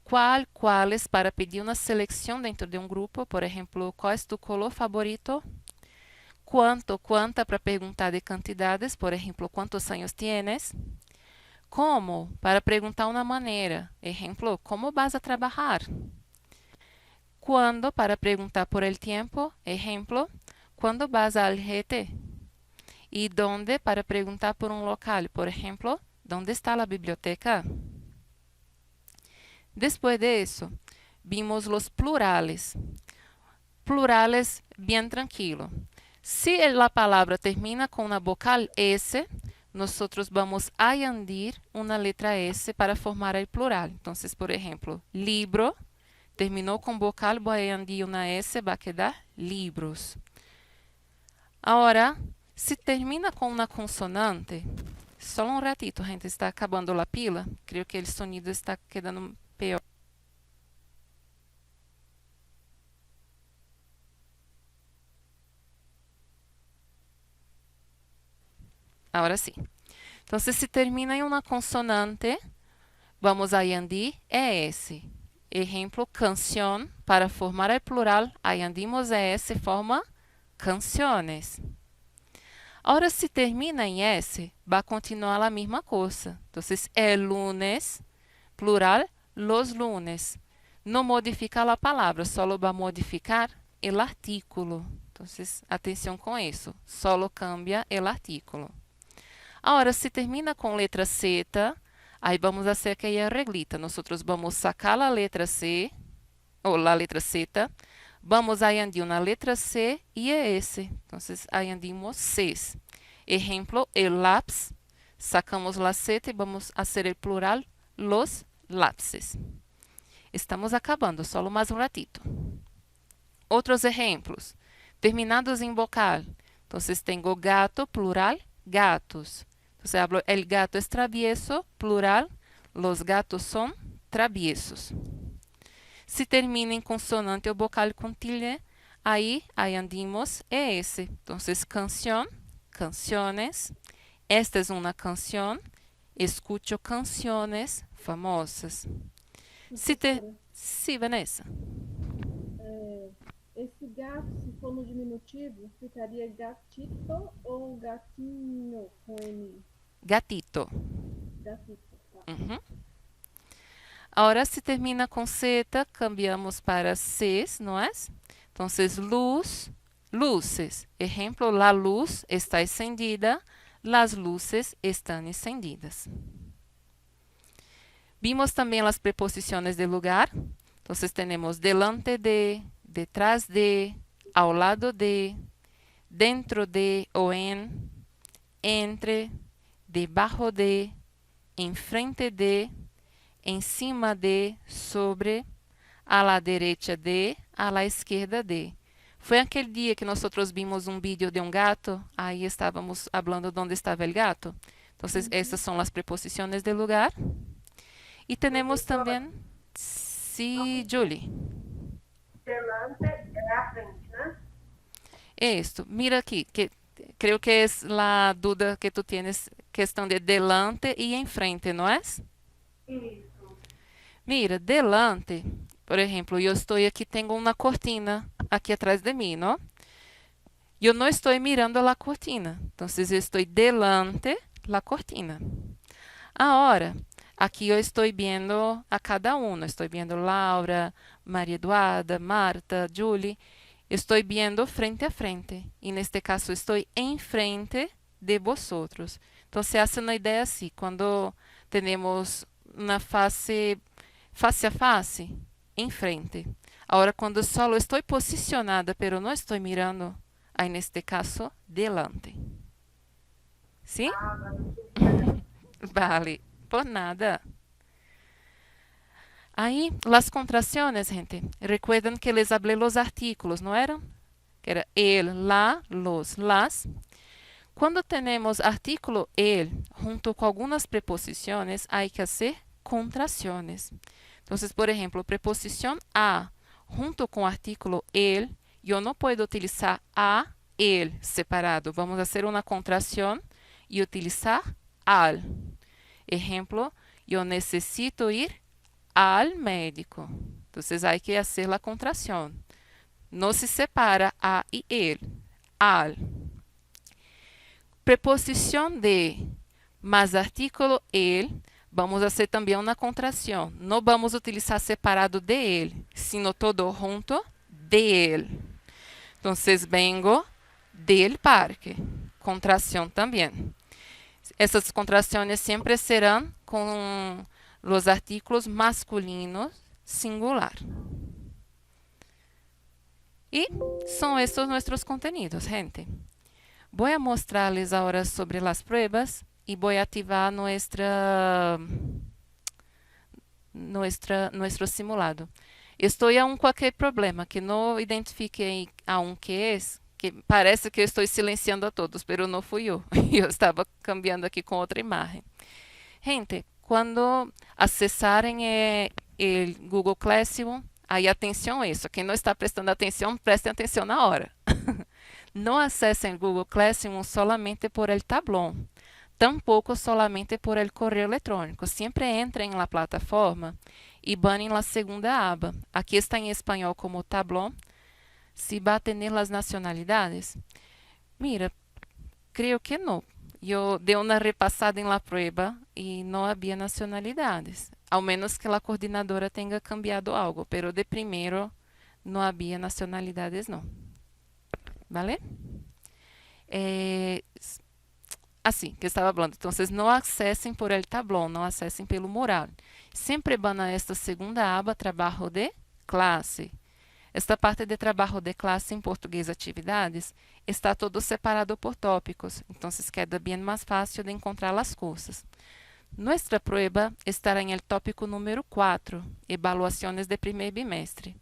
Qual, quais para pedir uma seleção dentro de um grupo, por exemplo, qual é tu color favorito? Quanto, quanta para perguntar de quantidades, por exemplo, quantos anos tienes? Como, para perguntar uma maneira, exemplo, como vas a trabalhar? Cuando para preguntar por el tiempo. Ejemplo, ¿cuándo vas al GT? Y dónde para preguntar por un local. Por ejemplo, ¿dónde está la biblioteca? Después de eso, vimos los plurales. Plurales bien tranquilo. Si la palabra termina con una vocal S, nosotros vamos a añadir una letra S para formar el plural. Entonces, por ejemplo, libro, terminou com vocal, voy a añadir una S, va a quedar libros. Ahora, si termina com uma consonante, só um ratito, gente, está acabando a pila. Creio que o sonido está quedando pior. Ahora sí. Entonces, si termina en una consonante, vamos a añadir ES. Ejemplo, canción. Para formar el plural, añadimos ES, forma canciones. Ahora, si termina en S, va a continuar la misma cosa. Entonces, el lunes, plural, los lunes. No modifica la palabra, solo va a modificar el artículo. Entonces, atención con eso. Solo cambia el artículo. Ahora, si termina con letra Z, aí vamos hacer aquella reglita. Nosotros vamos sacar la letra C, ou la letra Z, vamos a añadir una letra C y ES. Entonces, añadimos Cs. Ejemplo, el lápiz. Sacamos la Z y vamos a hacer el plural, los lápices. Estamos acabando, solo más un ratito. Otros ejemplos. Terminados en vocal. Entonces, tengo gato, plural, gatos. Entonces, hablo, el gato es travieso, plural, los gatos son traviesos. Si termina en consonante o vocal con tilde, ahí añadimos ES. Entonces, canción, canciones. Esta es una canción. Escucho canciones famosas. Sí, Vanessa. Esse gato, se for no diminutivo, ficaria gatito ou gatinho com M? Gatito. Gatito, tá. Uhum. Ahora, si termina con Z, cambiamos para Cs, ¿no es? Entonces, luz, luces. Ejemplo, la luz está encendida, las luces están encendidas. Vimos también las preposiciones de lugar. Entonces, tenemos delante de, detrás de, ao lado de, dentro de o en, entre, debajo de, enfrente de, encima de, sobre, a la derecha de, a la izquierda de. Foi aquele dia que nós vimos um vídeo de um gato, aí estávamos falando de onde estava o gato. Então, essas são as preposições de lugar. E temos também, sí, Julie. Delante é a frente, né? Esto, mira aqui, que creo que es la duda que tú tienes, questão de delante e enfrente, não é? Isso. Mira, delante, por exemplo, eu estou aqui, tenho uma cortina aqui atrás de mim, não? Eu não estou mirando a cortina, então eu estou delante da cortina. Agora, aqui eu estou vendo a cada um, estou vendo Laura, Maria Eduarda, Marta, Julie. Estou vendo frente a frente. E neste caso, estou em frente de vosotros. Então, se hace uma ideia assim. Quando temos uma face a face, em frente. Agora, quando só estou posicionada, pero não estou mirando, aí neste caso, delante. Sim? Vale. Por nada. Aí, las contracciones, gente. Recuerdan que les hablé los artículos, ¿no eran? Que era el, la, los, las. Cuando tenemos artículo el junto con algunas preposiciones, hay que hacer contracciones. Entonces, por ejemplo, preposición a junto con artículo el, yo no puedo utilizar a, el separado. Vamos a hacer una contracción y utilizar al. Ejemplo, yo necesito ir al médico. Entonces hay que hacer la contracción. No se separa a y el. Al. Preposición de más artículo el. Vamos fazer também uma contração. Não vamos utilizar separado de ele, sino todo junto de ele. Então, vengo del parque. Contração também. Essas contrações sempre serão com os artículos masculinos singular. E são estes nossos conteúdos, gente. Vou mostrarles agora sobre as pruebas e vou ativar nosso simulado. Estou a qualquer problema que não identifiquei que é, que parece que eu estou silenciando a todos, mas não fui eu. Eu estava cambiando aqui com outra imagem. Gente, quando acessarem o Google Classroom, aí atenção a isso. Quem não está prestando atenção, prestem atenção na hora. Não acessem o Google Classroom solamente por el tablón, tampouco solamente por el correio eletrônico. Sempre entrem na plataforma e banem na segunda aba. Aqui está em espanhol como tablón. Se va a tener las nacionalidades? Mira, creio que não. Eu dei uma repassada em la prueba e não havia nacionalidades. Ao menos que a coordenadora tenha cambiado algo, pero de primeiro não havia nacionalidades não. ¿Vale? Assim, que eu estava falando. Então, vocês não acessem por el tablón, não acessem pelo mural. Sempre van a esta segunda aba, trabalho de classe. Esta parte de trabalho de classe em português atividades está todo separado por tópicos, então queda bem mais fácil de encontrar as coisas. Nuestra prueba estará en el tópico número 4, evaluaciones de primer bimestre.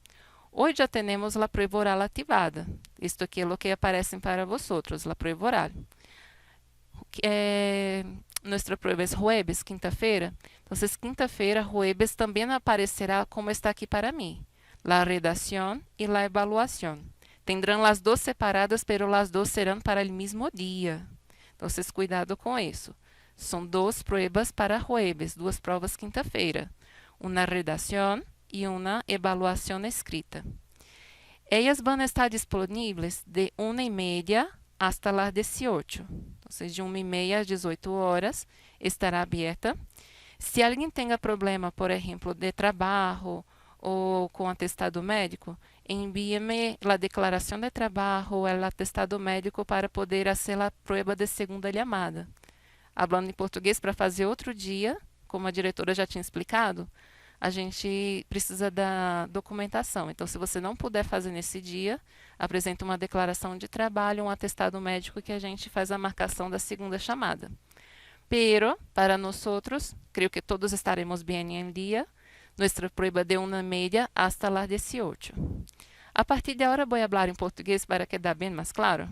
Hoy ya tenemos la prueba oral activada. Esto aqui é o que aparece para vosotros, la prueba oral. Nuestra prueba es jueves, quinta-feira. Então, quinta-feira, jueves, também aparecerá como está aqui para mim. La redacción y la evaluación. Tendrán las dos separadas, pero las dos serán para el mismo día. Entonces, cuidado com isso. São duas pruebas para jueves, duas provas quinta-feira. Uma redação e uma evaluação escrita. Ellas van a estar disponíveis de 1:30 hasta las 18. Então, de 1:30 às 18 horas estará aberta. Se alguém tenha problema, por exemplo, de trabalho ou com atestado médico, envíe-me a declaração de trabalho ou o atestado médico para poder fazer a prova de segunda chamada. Falando em português, para fazer outro dia, como a diretora já tinha explicado, a gente precisa da documentação. Então, se você não puder fazer nesse dia, apresenta uma declaração de trabalho, um atestado médico que a gente faz a marcação da segunda chamada. Pero, para nós outros, creio que todos estaremos bem em dia. Nuestra prueba de 1:30 hasta las 18. A partir de agora, vou falar em português para quedar bem mais claro.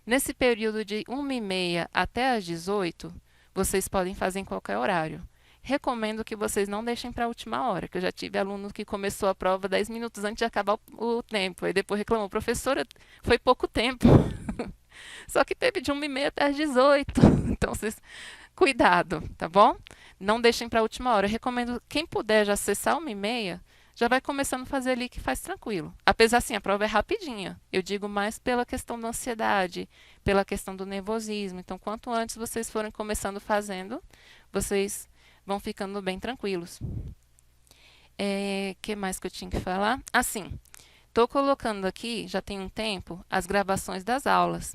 Nesse período de 1:30 até as 18, vocês podem fazer em qualquer horário. Recomendo que vocês não deixem para a última hora, que eu já tive aluno que começou a prova 10 minutos antes de acabar o tempo, e depois reclamou, professora, foi pouco tempo. Só que teve de 1:30 até as 18. Então, vocês, cuidado, tá bom? Não deixem para a última hora. Eu recomendo, quem puder já acessar 1:30, já vai começando a fazer ali que faz tranquilo. Apesar assim, a prova é rapidinha. Eu digo mais pela questão da ansiedade, pela questão do nervosismo. Então, quanto antes vocês forem começando fazendo, vocês vão ficando bem tranquilos. Que mais que eu tinha que falar? Assim, estou colocando aqui, já tem um tempo, as gravações das aulas.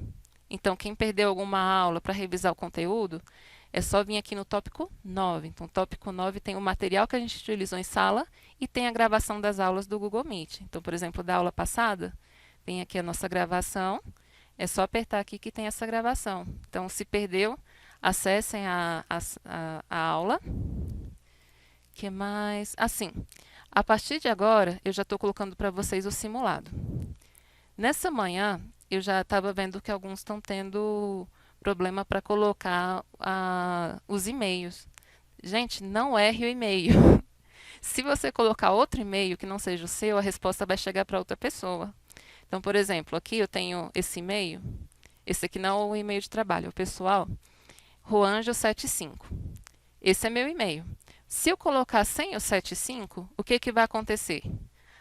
Então, quem perdeu alguma aula para revisar o conteúdo, é só vir aqui no tópico 9. Então, o tópico 9 tem o material que a gente utilizou em sala e tem a gravação das aulas do Google Meet. Então, por exemplo, da aula passada, tem aqui a nossa gravação. É só apertar aqui que tem essa gravação. Então, se perdeu, acessem a aula. Que mais? Assim, a partir de agora, eu já estou colocando para vocês o simulado. Nessa manhã, eu já estava vendo que alguns estão tendo problema para colocar os e-mails. Gente, não erre o e-mail. Se você colocar outro e-mail que não seja o seu, a resposta vai chegar para outra pessoa. Então, por exemplo, aqui eu tenho esse e-mail. Esse aqui não é o e-mail de trabalho, é o pessoal. Roanjo75. Esse é meu e-mail. Se eu colocar sem o 75, o que vai acontecer?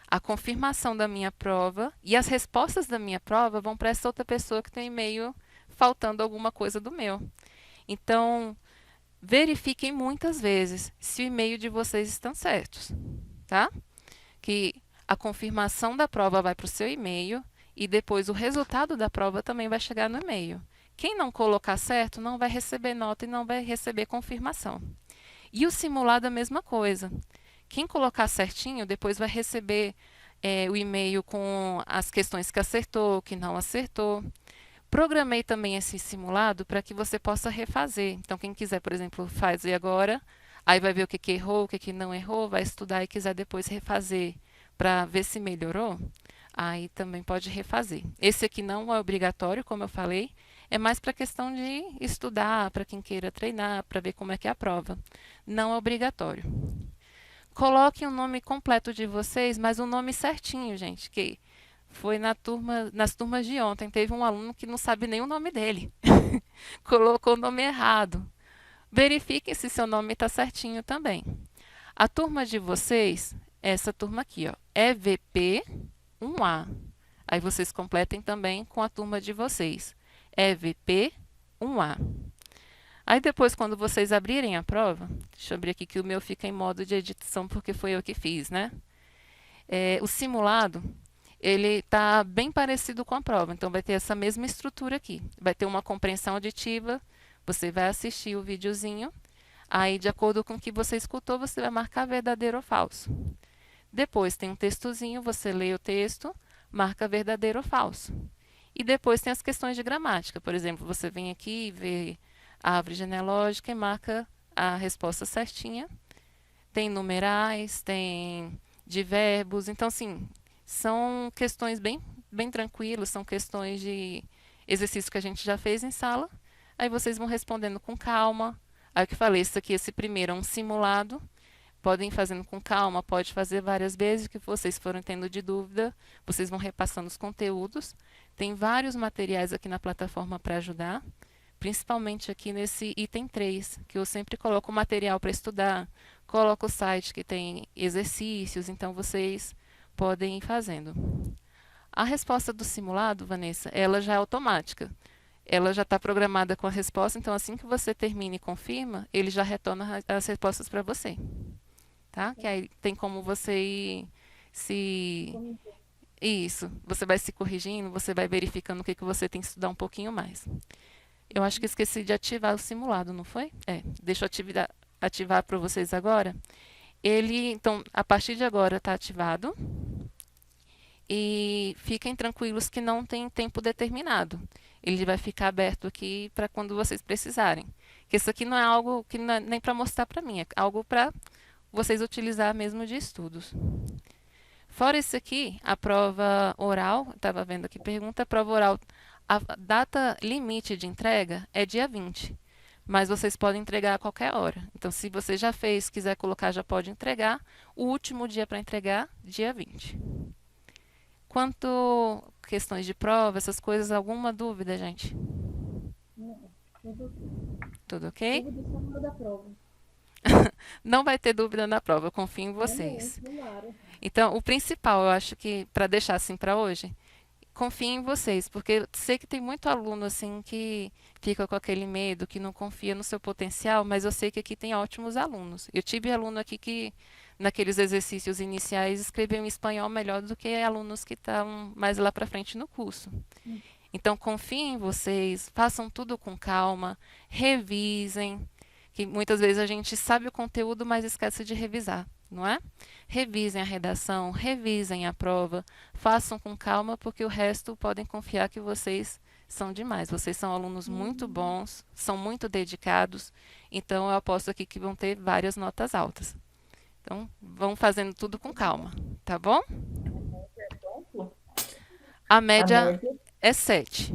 A confirmação da minha prova e as respostas da minha prova vão para essa outra pessoa que tem e-mail faltando alguma coisa do meu. Então, verifiquem muitas vezes se o e-mail de vocês estão certos, tá? Que a confirmação da prova vai para o seu e-mail e depois o resultado da prova também vai chegar no e-mail. Quem não colocar certo não vai receber nota e não vai receber confirmação. E o simulado é a mesma coisa. Quem colocar certinho depois vai receber o e-mail com as questões que acertou, que não acertou. Programei também esse simulado para que você possa refazer. Então, quem quiser, por exemplo, fazer agora, aí vai ver o que, que errou, o que, que não errou, vai estudar e quiser depois refazer para ver se melhorou, aí também pode refazer. Esse aqui não é obrigatório, como eu falei, é mais para questão de estudar, para quem queira treinar, para ver como é que é a prova. Não é obrigatório. Coloquem o nome completo de vocês, mas o nome certinho, gente, que foi nas turmas de ontem. Teve um aluno que não sabe nem o nome dele. Colocou o nome errado. Verifiquem se seu nome está certinho também. A turma de vocês, essa turma aqui, ó, EVP 1A. Aí vocês completem também com a turma de vocês. EVP 1A. Aí depois, quando vocês abrirem a prova, deixa eu abrir aqui que o meu fica em modo de edição porque foi eu que fiz, né? O simulado, ele está bem parecido com a prova, então vai ter essa mesma estrutura aqui. Vai ter uma compreensão auditiva, você vai assistir o videozinho, aí de acordo com o que você escutou, você vai marcar verdadeiro ou falso. Depois tem um textozinho, você lê o texto, marca verdadeiro ou falso. E depois tem as questões de gramática, por exemplo, você vem aqui e vê a árvore genealógica e marca a resposta certinha. Tem numerais, tem de verbos, então assim, são questões bem tranquilas, são questões de exercício que a gente já fez em sala. Aí vocês vão respondendo com calma. Aí o que eu falei, esse primeiro é um simulado. Podem ir fazendo com calma, pode fazer várias vezes, o que vocês forem tendo de dúvida, vocês vão repassando os conteúdos. Tem vários materiais aqui na plataforma para ajudar, principalmente aqui nesse item 3, que eu sempre coloco material para estudar, coloco o site que tem exercícios, então vocês podem ir fazendo. A resposta do simulado, Vanessa, ela já é automática. Ela já está programada com a resposta, então assim que você termina e confirma, ele já retorna as respostas para você. Tá? Que aí tem como você ir se... Isso, você vai se corrigindo, você vai verificando o que, que você tem que estudar um pouquinho mais. Eu acho que esqueci de ativar o simulado, não foi? Deixa eu ativar para vocês agora. Ele, então, a partir de agora está ativado. E fiquem tranquilos que não tem tempo determinado. Ele vai ficar aberto aqui para quando vocês precisarem. Que isso aqui não é algo que não é nem para mostrar para mim, é algo para vocês utilizar mesmo de estudos. Fora isso aqui, a prova oral, estava vendo aqui, pergunta, a prova oral, a data limite de entrega é dia 20, mas vocês podem entregar a qualquer hora. Então, se você já fez, quiser colocar, já pode entregar. O último dia para entregar, dia 20. Quanto questões de prova, essas coisas, alguma dúvida, gente? Não, Tudo ok? dúvida só na hora da prova. Não vai ter dúvida na prova, eu confio em vocês. Tomara. Então, o principal, eu acho que, para deixar assim para hoje, confie em vocês, porque eu sei que tem muito aluno assim que fica com aquele medo, que não confia no seu potencial, mas eu sei que aqui tem ótimos alunos. Eu tive aluno aqui que, naqueles exercícios iniciais, escreveu em espanhol melhor do que alunos que estavam mais lá para frente no curso. Então, confiem em vocês, façam tudo com calma, revisem, que muitas vezes a gente sabe o conteúdo, mas esquece de revisar, não é? Revisem a redação, revisem a prova, façam com calma, porque o resto podem confiar que vocês são demais. Vocês são alunos muito bons, são muito dedicados, então eu aposto aqui que vão ter várias notas altas. Então, vão fazendo tudo com calma, tá bom? A média é 7.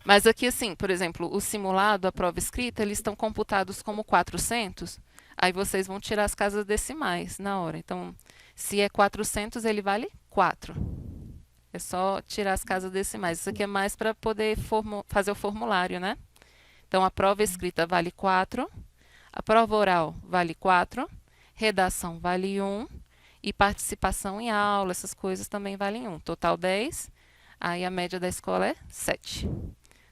Mas aqui, assim, por exemplo, o simulado, a prova escrita, eles estão computados como 400, aí vocês vão tirar as casas decimais na hora. Então, se é 400, ele vale 4. É só tirar as casas decimais. Isso aqui é mais para poder fazer o formulário, né? Então, a prova escrita vale 4, a prova oral vale 4, redação vale 1, e participação em aula, essas coisas também valem 1. Total 10, aí a média da escola é 7.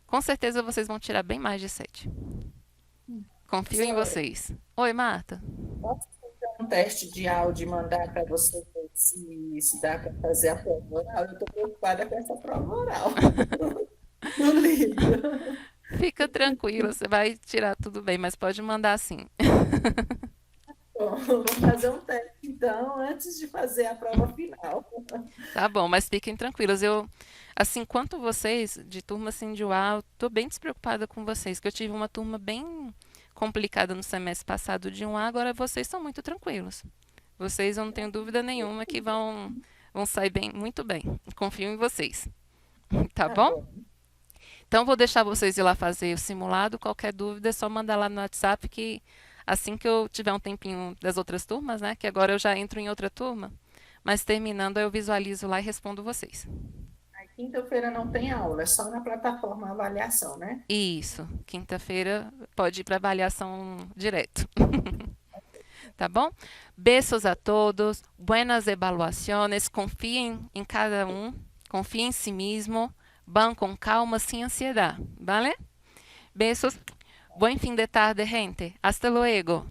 Com certeza vocês vão tirar bem mais de 7. Confio em vocês. Oi, Marta. Posso fazer um teste de áudio e mandar para você ver se dá para fazer a prova oral? Eu estou preocupada com essa prova oral no livro. Fica tranquila, você vai tirar tudo bem, mas pode mandar sim. Bom, vamos fazer um teste, então, antes de fazer a prova final. Tá bom, mas fiquem tranquilos. Eu, assim, quanto vocês, de turma assim de UA, eu tô bem despreocupada com vocês, que eu tive uma turma bem complicada no semestre passado de 1A, agora vocês são muito tranquilos. Vocês, eu não tenho dúvida nenhuma que vão sair bem, muito bem. Confio em vocês. Tá Tá bom? bom. Então, vou deixar vocês ir lá fazer o simulado. Qualquer dúvida é só mandar lá no WhatsApp que assim que eu tiver um tempinho das outras turmas, né? Que agora eu já entro em outra turma. Mas terminando, eu visualizo lá e respondo vocês. Aí, quinta-feira não tem aula, é só na plataforma avaliação, né? Isso. Quinta-feira pode ir para avaliação direto. Tá bom? Beijos a todos. Buenas evaluaciones. Confiem em cada um. Confiem em si mesmo. Van com calma, sin ansiedad. ¿Vale? Besos. Buen fin de tarde, gente. Hasta luego.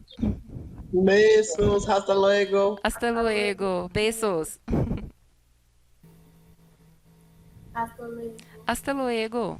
Beijos, hasta luego. Hasta luego. Besos. Hasta luego. Hasta luego.